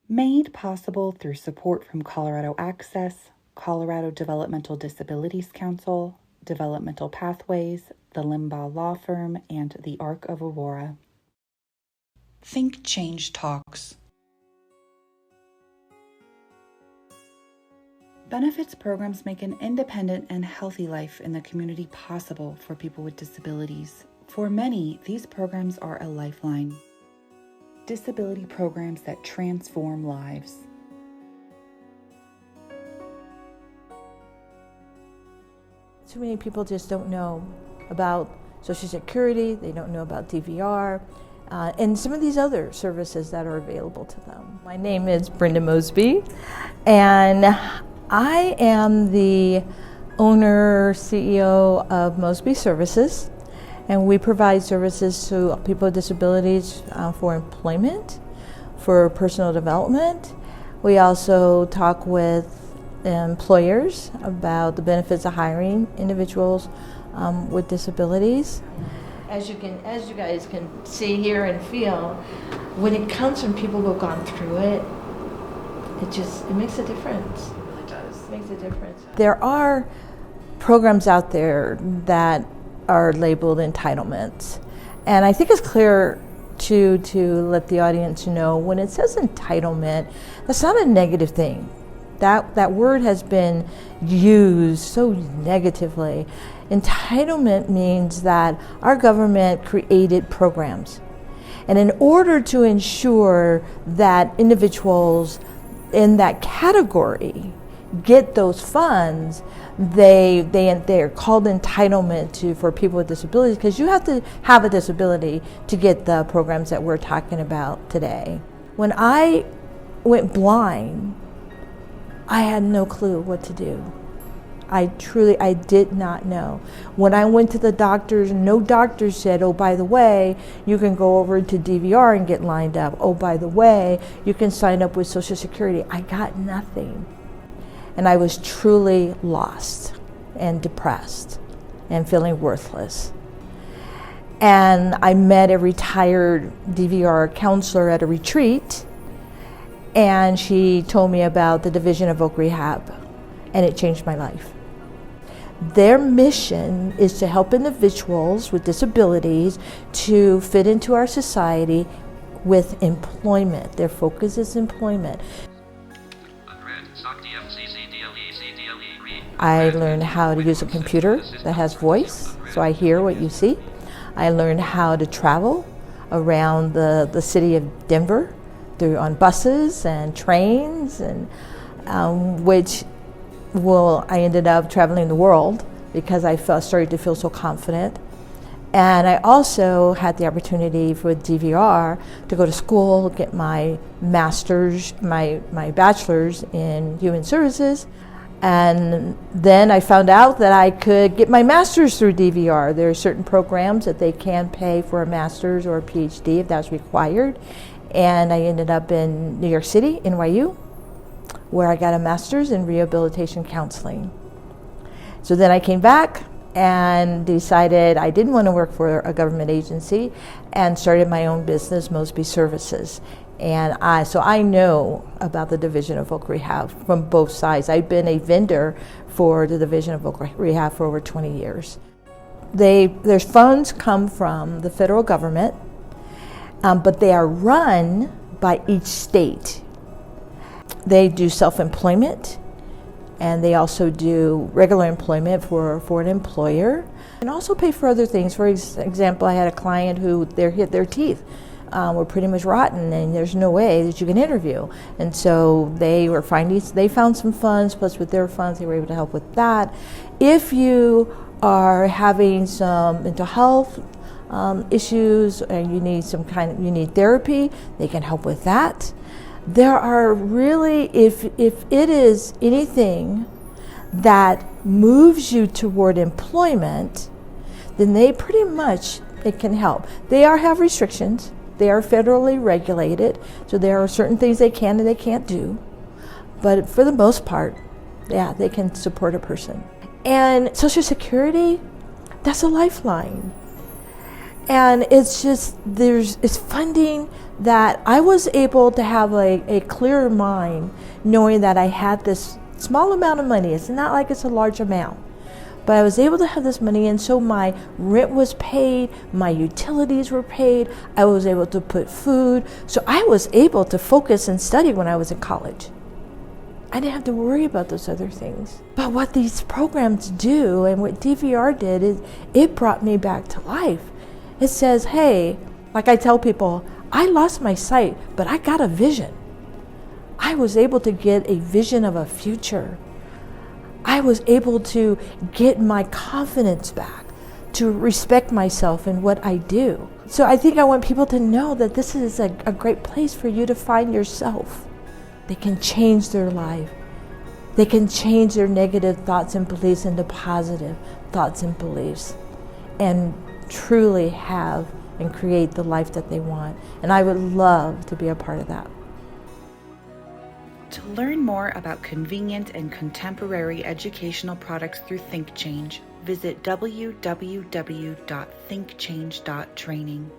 Made possible through support from Colorado Access, Colorado Developmental Disabilities Council, Developmental Pathways, the Limbaugh Law Firm, and the Arc of Aurora. THINK+change Talks. Benefits programs make an independent and healthy life in the community possible for people with disabilities. For many, these programs are a lifeline. Disability programs that transform lives. Too many people just don't know about Social Security, they don't know about DVR, and some of these other services that are available to them. My name is Brenda Mosby, and I am the owner, CEO of Mosby Services. And we provide services to people with disabilities for employment, for personal development. We also talk with employers about the benefits of hiring individuals with disabilities. As you guys can see, hear, and feel, when it comes from people who have gone through it, it makes a difference. It really does. It makes a difference. There are programs out there that are labeled entitlements. And I think it's clear to let the audience know when it says entitlement, that's not a negative thing. That word has been used so negatively. Entitlement means that our government created programs. And in order to ensure that individuals in that category get those funds, they're called entitlement for people with disabilities, because you have to have a disability to get the programs that we're talking about today. When I went blind, I had no clue what to do. I did not know. When I went to the doctors, no doctor said, oh, by the way, you can go over to DVR and get lined up. Oh, by the way, you can sign up with Social Security. I got nothing. And I was truly lost and depressed and feeling worthless. And I met a retired DVR counselor at a retreat, and she told me about the Division of Voc Rehab, and it changed my life. Their mission is to help individuals with disabilities to fit into our society with employment. Their focus is employment. I learned how to use a computer that has voice, so I hear what you see. I learned how to travel around the city of Denver on buses and trains, and I ended up traveling the world because I started to feel so confident. And I also had the opportunity for DVR to go to school, get my master's, my bachelor's in human services. And then I found out that I could get my master's through DVR. There are certain programs that they can pay for a master's or a PhD if that's required. And I ended up in New York City, NYU, where I got a master's in rehabilitation counseling. So then I came back and decided I didn't want to work for a government agency, and started my own business, Mosby Services. And so I know about the Division of Voc Rehab from both sides. I've been a vendor for the Division of Voc Rehab for over 20 years. Their funds come from the federal government, but they are run by each state. They do self-employment, and they also do regular employment for an employer, and also pay for other things. For example, I had a client who their teeth were pretty much rotten, and there's no way that you can interview. And so they found some funds, plus with their funds they were able to help with that. If you are having some mental health issues and you need therapy, they can help with that. There are really, if it is anything that moves you toward employment, then it can help. They have restrictions. They are federally regulated, so there are certain things they can and they can't do. But for the most part, yeah, they can support a person. And Social Security, that's a lifeline. And it's just, it's funding that I was able to have a clearer mind knowing that I had this small amount of money. It's not like it's a large amount, but I was able to have this money, and so my rent was paid, my utilities were paid, I was able to put food, so I was able to focus and study when I was in college. I didn't have to worry about those other things. But what these programs do, and what DVR did, is it brought me back to life. It says, hey, like I tell people, I lost my sight, but I got a vision. I was able to get a vision of a future. I was able to get my confidence back, to respect myself and what I do. So I think I want people to know that this is a great place for you to find yourself. They can change their life. They can change their negative thoughts and beliefs into positive thoughts and beliefs, and truly have and create the life that they want. And I would love to be a part of that. To learn more about convenient and contemporary educational products through THINK+change, visit www.thinkchange.training.